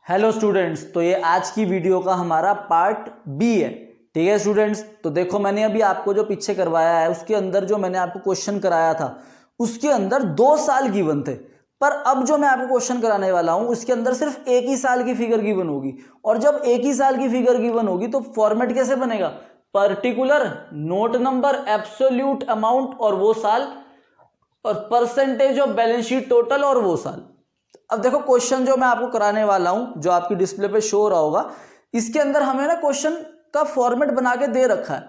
Hello students, तो ये आज की वीडियो का हमारा पार्ट बी है। ठीक है स्टूडेंट्स, तो देखो मैंने अभी आपको जो पीछे करवाया है उसके अंदर जो मैंने आपको क्वेश्चन कराया था उसके अंदर 2 साल गिवन थे, पर अब जो मैं आपको क्वेश्चन कराने वाला हूं उसके अंदर सिर्फ एक ही साल की फिगर गिवन होगी। और जब एक ही साल की फिगर गिवन होगी तो फॉर्मेट कैसे बनेगा? Particular, note number, absolute amount और वो साल, और percentage of balance sheet total और वो साल। अब देखो क्वेश्चन जो मैं आपको कराने वाला हूं, जो आपकी डिस्प्ले पे शो हो रहा होगा, इसके अंदर हमें ना क्वेश्चन का फॉर्मेट बना के दे रखा है।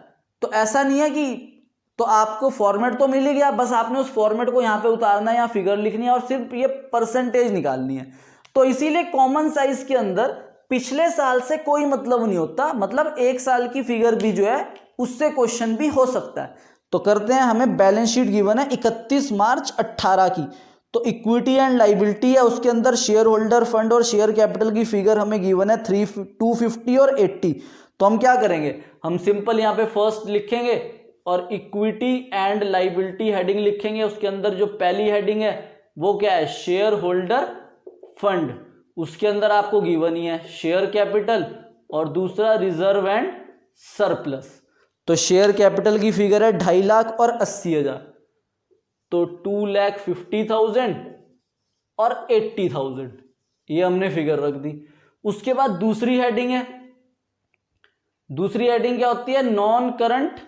तो ऐसा नहीं है कि तो आपको फॉर्मेट तो मिल ही गया, बस आपने उस फॉर्मेट को यहाँ पे उतारना है या फिगर लिखनी है और सिर्फ ये परसेंटेज निकालनी है। तो इसीलिए कॉमन साइज के अंदर पिछले साल से कोई मतलब नहीं होता, मतलब एक साल की फिगर भी जो है उससे क्वेश्चन भी हो सकता है। तो करते हैं, हमें बैलेंस शीट गिवन है 31 मार्च 18 की। तो इक्विटी एंड लाइबिलिटी है, उसके अंदर शेयर होल्डर फंड और शेयर कैपिटल की फिगर हमें गिवन है 250 और 80। तो हम क्या करेंगे, हम सिंपल यहाँ पे फर्स्ट लिखेंगे और इक्विटी एंड लाइबिलिटी हेडिंग लिखेंगे। उसके अंदर जो पहली हेडिंग है वो क्या है, शेयर होल्डर फंड, उसके अंदर आपको गिवन ही है शेयर कैपिटल और दूसरा रिजर्व एंड सरप्लस। तो शेयर कैपिटल की फिगर है 2.5 लाख और 80,000, तो 2,50,000 और 80,000 ये हमने फिगर रख दी। उसके बाद दूसरी हेडिंग है, दूसरी हेडिंग क्या होती है, नॉन करंट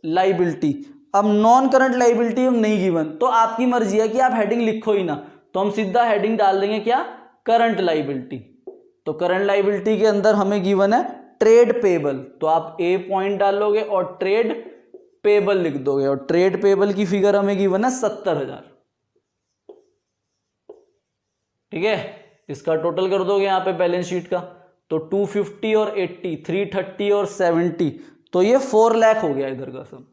लाइबिलिटी। अब नॉन करंट लाइबिलिटी हम नहीं गिवन, तो आपकी मर्जी है कि आप हेडिंग लिखो ही ना, तो हम सीधा हेडिंग डाल देंगे क्या, करंट लाइबिलिटी। तो करंट लाइबिलिटी के अंदर हमें गिवन है ट्रेड पेबल, तो आप ए पॉइंट डालोगे और ट्रेड पेबल लिख दोगे, और ट्रेड पेबल की फिगर हमें गिवन है 70,000। ठीक है, इसका टोटल कर दोगे यहां पे बैलेंस शीट का, तो 250 और 80, 330 और 70, तो ये 4 लाख हो गया इधर का सम।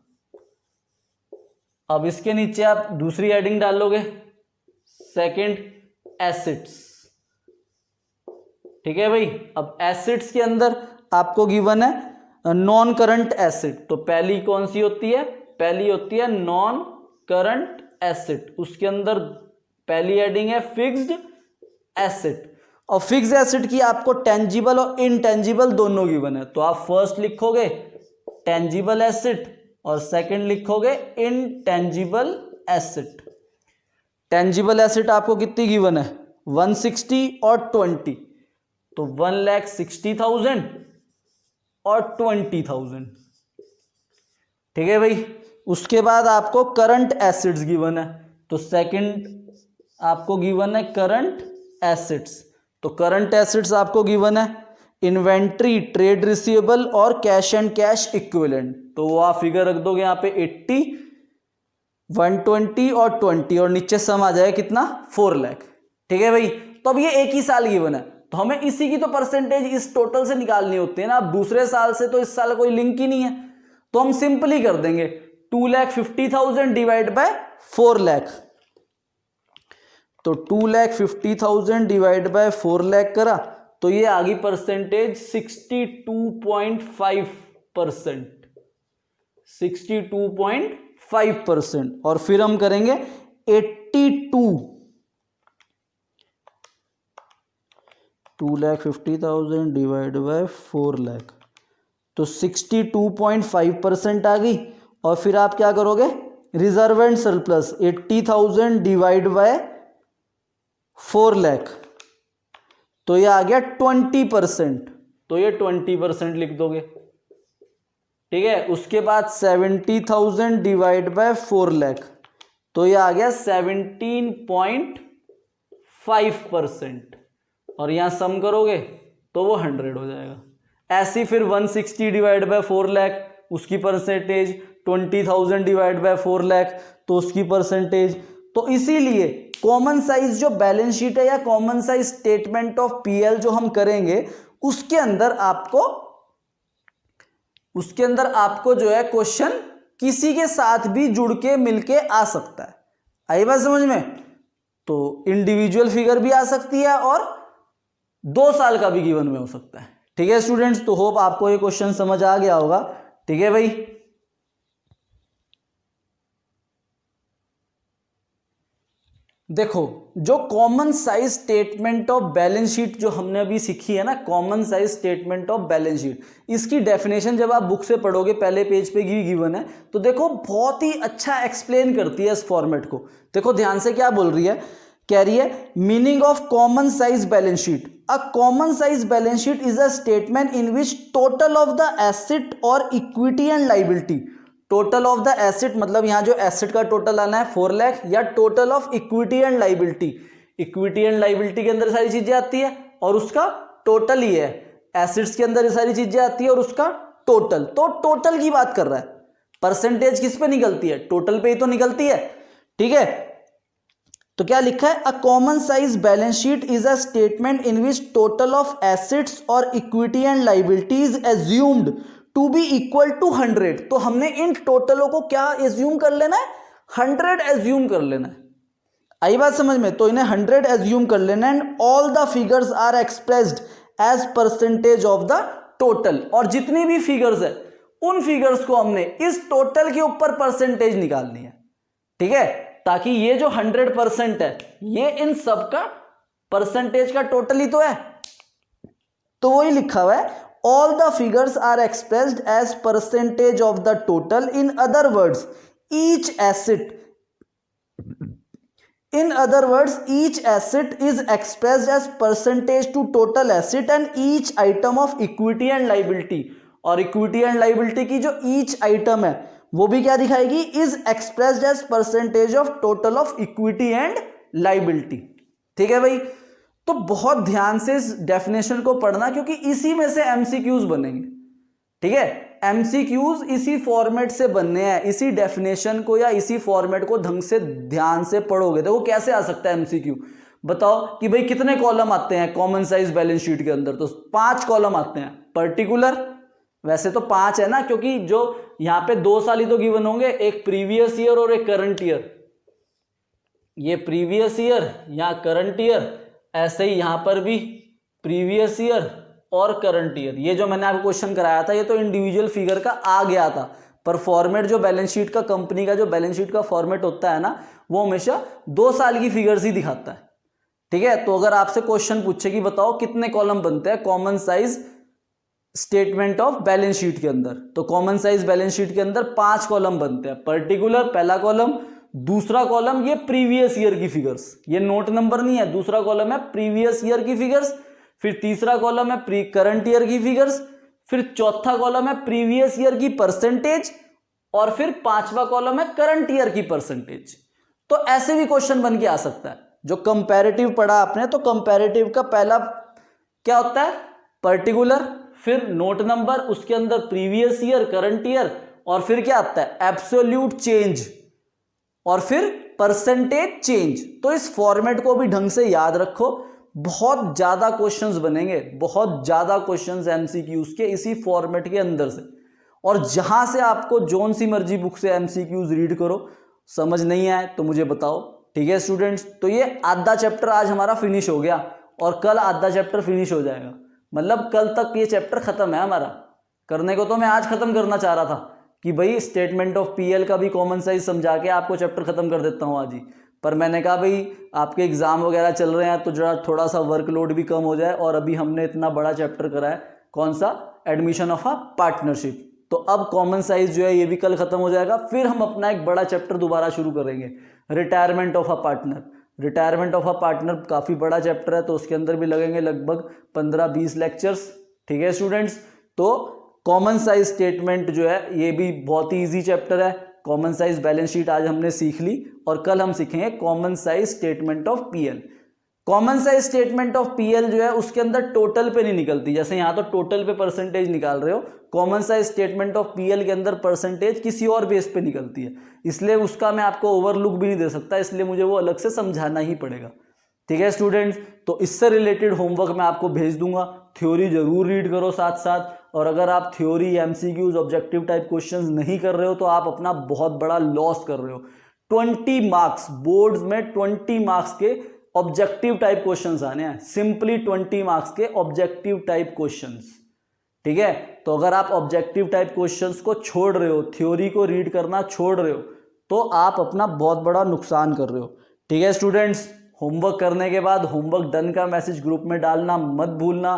अब इसके नीचे आप दूसरी हेडिंग डालोगे, सेकंड एसेट्स। ठीक है भाई, अब एसेट्स के अंदर आपको गिवन है नॉन करंट एसेट। तो पहली कौन सी होती है, पहली होती है नॉन करंट एसेट, उसके अंदर पहली हेडिंग है फिक्स्ड एसेट। और फिक्स्ड एसेट की आपको टेंजिबल और इनटेंजिबल दोनों गिवन है, तो आप फर्स्ट लिखोगे टेंजिबल एसेट और सेकंड लिखोगे इनटेंजिबल एसेट। टेंजिबल एसेट आपको कितनी गिवन है, 160 और 20, तो 1,60,000 और 20,000। ठीक है भाई, उसके बाद आपको करंट एसेट्स गिवन है, तो सेकंड आपको गिवन है करंट एसेट्स। तो करंट एसेट्स आपको गिवन है इन्वेंट्री, ट्रेड रिसीवेबल और कैश एंड कैश इक्विवेलेंट। तो वो आप फिगर रख दोगे यहाँ पे 80, 120 और 20, और नीचे सम आ जाएगा कितना, 4 लाख। ठीक है भाई, तो अब ये एक ही साल गिवन है, तो हमें इसी की तो परसेंटेज इस टोटल से निकालनी होती है ना। अब दूसरे साल से तो इस साल कोई लिंक ही नहीं है, तो हम सिंपली कर देंगे 2,50,000 डिवाइड बाय 4 लाख। तो 2,50,000 डिवाइड बाय 4 लाख करा, तो ये आ गई परसेंटेज 62.5%, 62.5%। और फिर हम करेंगे 2,50,000 डिवाइड बाय 4 लाख, तो 62.5% आ गई। और फिर आप क्या करोगे, reserve and surplus 80,000 divide by 4 lakh, तो ये आ गया 20%, तो ये 20% लिख दोगे। ठीक है, उसके बाद 70,000 डिवाइड बाय 4 लाख, तो ये आ गया 17.5%, और यहां सम करोगे तो वो 100 हो जाएगा। ऐसी फिर 160 डिवाइड बाय 4 लाख, उसकी परसेंटेज 20,000 डिवाइड बाय 4 लाख, तो उसकी परसेंटेज। तो इसीलिए कॉमन साइज जो बैलेंस शीट है या common size statement of PL जो हम करेंगे उसके अंदर आपको जो है क्वेश्चन किसी के साथ भी जुड़ के मिलके आ सकता है। आई बात समझ में? तो इंडिविजुअल फिगर भी आ सकती है और 2 साल का भी गिवन में हो सकता है। ठीक है स्टूडेंट्स, तो होप आपको ये क्वेश्चन समझ आ गया होगा। ठीक है भाई, देखो जो common size statement of balance sheet जो हमने अभी सीखी है ना, common size statement of balance sheet, इसकी डेफिनेशन जब आप बुक से पढ़ोगे पहले पेज पे गिवन है, तो देखो बहुत ही अच्छा एक्सप्लेन करती है इस फॉर्मेट को। देखो ध्यान से क्या बोल रही है, कह रही है meaning of common size balance sheet, a common size balance sheet is a statement in which total of the asset और equity and liability, total of the asset मतलब यहां जो एसेट का टोटल आना है 4 लाख, या total of equity and liability, equity and liability के अंदर सारी चीजें आती है और उसका टोटल ही है, एसेट्स के अंदर ये सारी चीजें आती है और उसका टोटल, तो टोटल की बात कर रहा है। परसेंटेज किस पे निकलती है, टोटल पे ही तो निकलती है, ठीक है। तो क्या लिखा है, a common size balance sheet is a statement in which total of assets और equity and liability is assumed to be equal to 100। तो हमने इन टोटलों को क्या एज्यूम कर लेना है, 100 एज्यूम कर लेना है। आई बात समझ में, तो इन्हें 100 एज्यूम कर लेना है। And all the figures are expressed as percentage of the total, और जितनी भी फिगर्स है उन फिगर्स को हमने इस टोटल के ऊपर परसेंटेज निकालनी है, ठीक है, ताकि ये जो 100% है ये इन सब का परसेंटेज का टोटल ही तो है। तो वही लिखा हुआ है, all the figures are expressed as percentage of the total, in other words each asset is expressed as percentage to total asset and each item of equity and liability, और equity and liability की जो each item है वो भी क्या दिखाएगी, is expressed as percentage of total of equity and liability, ठीक है भाई। तो बहुत ध्यान से इस डेफिनेशन को पढ़ना क्योंकि इसी में से एमसीक्यूज बनेंगे, ठीक है, एमसीक्यूज इसी फॉर्मेट से बनने हैं, इसी डेफिनेशन को या इसी फॉर्मेट को ढंग से ध्यान से पढ़ोगे। देखो कैसे आ सकता है एमसीक्यू, बताओ कि भाई कितने कॉलम आते हैं कॉमन साइज बैलेंस शीट के अंदर, तो 5 कॉलम आते हैं। पर्टिकुलर वैसे तो 5 है ना, क्योंकि जो यहां पे 2 साल ही तो गिवन होंगे, एक प्रीवियस ईयर और एक करंट ईयर, ये प्रीवियस ईयर या करंट ईयर, ऐसे ही यहां पर भी प्रीवियस ईयर और करंट ईयर। ये जो मैंने आपको क्वेश्चन कराया था ये तो इंडिविजुअल फिगर का आ गया था, पर फॉर्मेट जो बैलेंस शीट का, कंपनी का जो बैलेंस शीट का फॉर्मेट होता है ना, वो हमेशा 2 साल की फिगर्स ही दिखाता है, ठीक है। तो अगर आपसे क्वेश्चन पूछे कि बताओ कितने कॉलम बनते हैं common size statement of balance sheet के अंदर, तो कॉमन साइज बैलेंस शीट के अंदर 5 कॉलम बनते हैं। पर्टिकुलर पहला कॉलम, दूसरा कॉलम ये प्रीवियस ईयर की फिगर्स, ये नोट नंबर नहीं है, दूसरा कॉलम है प्रीवियस ईयर की फिगर्स, फिर तीसरा कॉलम है प्री करंट ईयर की फिगर्स, फिर चौथा कॉलम है प्रीवियस ईयर की परसेंटेज, और फिर 5वां कॉलम है करंट ईयर की परसेंटेज। तो ऐसे भी क्वेश्चन बन के आ सकता है। जो कंपैरेटिव पढ़ा आपने, तो कंपैरेटिव का पहला क्या होता है, पर्टिकुलर, फिर नोट नंबर, उसके अंदर प्रीवियस ईयर, करंट ईयर, और फिर क्या आता है एब्सोल्यूट चेंज, और फिर परसेंटेज चेंज। तो इस फॉर्मेट को भी ढंग से याद रखो, बहुत ज्यादा क्वेश्चंस बनेंगे, बहुत ज्यादा क्वेश्चंस एमसीक्यूज के इसी फॉर्मेट के अंदर से। और जहां से आपको जोन सी मर्जी बुक से एमसीक्यूज रीड करो, समझ नहीं आए तो मुझे बताओ, ठीक है स्टूडेंट्स। तो ये आधा चैप्टर आज हमारा फिनिश हो गया और कल आधा चैप्टर फिनिश हो जाएगा, मतलब कल तक ये चैप्टर खत्म है हमारा। करने को तो मैं आज खत्म करना चाह रहा था कि भाई स्टेटमेंट ऑफ पीएल का भी कॉमन साइज समझा के आपको चैप्टर खत्म कर देता हूं आज ही, पर मैंने कहा भाई आपके एग्जाम वगैरह चल रहे हैं तो जरा थोड़ा सा वर्कलोड भी कम हो जाए, और अभी हमने इतना बड़ा चैप्टर करा है, कौन सा, एडमिशन ऑफ अ पार्टनरशिप। तो अब कॉमन साइज जो है ये भी कल खत्म हो जाएगा, फिर हम अपना एक बड़ा चैप्टर दोबारा शुरू करेंगे, retirement of a partner. Retirement of a partner काफी बड़ा चैप्टर है, तो उसके अंदर भी लगेंगे लगभग 15-20 लेक्चर्स, ठीक है स्टूडेंट्स। तो कॉमन साइज स्टेटमेंट जो है ये भी बहुत ही इजी चैप्टर है। कॉमन साइज बैलेंस शीट आज हमने सीख ली, और कल हम सीखेंगे common size statement of PL. Common size statement of PL जो है उसके अंदर टोटल पे नहीं निकलती, जैसे यहां तो टोटल पे परसेंटेज निकाल रहे हो, common size statement of PL के अंदर परसेंटेज किसी और बेस पे निकलती है, इसलिए उसका मैं आपको ओवरलुक भी नहीं दे सकता, इसलिए मुझे वो अलग से समझाना ही पड़ेगा, ठीक है स्टूडेंट्स। तो इससे रिलेटेड होमवर्क मैं आपको भेज दूंगा, थ्योरी जरूर रीड करो साथ साथ, और अगर आप theory, MCQs, objective type questions नहीं कर रहे हो तो आप अपना बहुत बड़ा लॉस कर रहे हो। 20 मार्क्स बोर्ड्स में 20 मार्क्स के ऑब्जेक्टिव टाइप क्वेश्चंस आने हैं, सिंपली 20 मार्क्स के ऑब्जेक्टिव टाइप क्वेश्चंस, ठीक है। तो अगर आप ऑब्जेक्टिव टाइप क्वेश्चंस को छोड़ रहे हो, थ्योरी को रीड करना छोड़ रहे हो, तो आप अपना बहुत बड़ा नुकसान कर रहे हो, ठीक है स्टूडेंट्स, होमवर्क करने के बाद होमवर्क डन का मैसेज ग्रुप में डालना मत भूलना।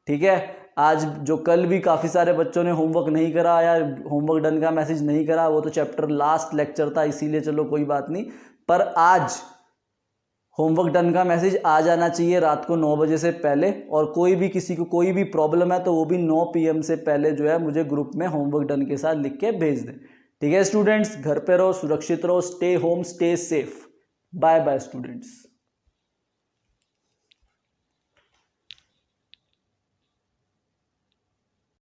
ठीक है, आज जो कल भी काफ़ी सारे बच्चों ने होमवर्क नहीं करा या होमवर्क डन का मैसेज नहीं करा, वो तो चैप्टर लास्ट लेक्चर था इसीलिए चलो कोई बात नहीं, पर आज होमवर्क डन का मैसेज आ जाना चाहिए रात को 9 बजे से पहले। और कोई भी किसी को कोई भी प्रॉब्लम है तो वो भी 9 PM से पहले जो है मुझे ग्रुप में होमवर्क डन के साथ लिख के भेज दें। ठीक है स्टूडेंट्स, घर पे रहो, सुरक्षित रहो, stay home, stay safe. Bye bye students.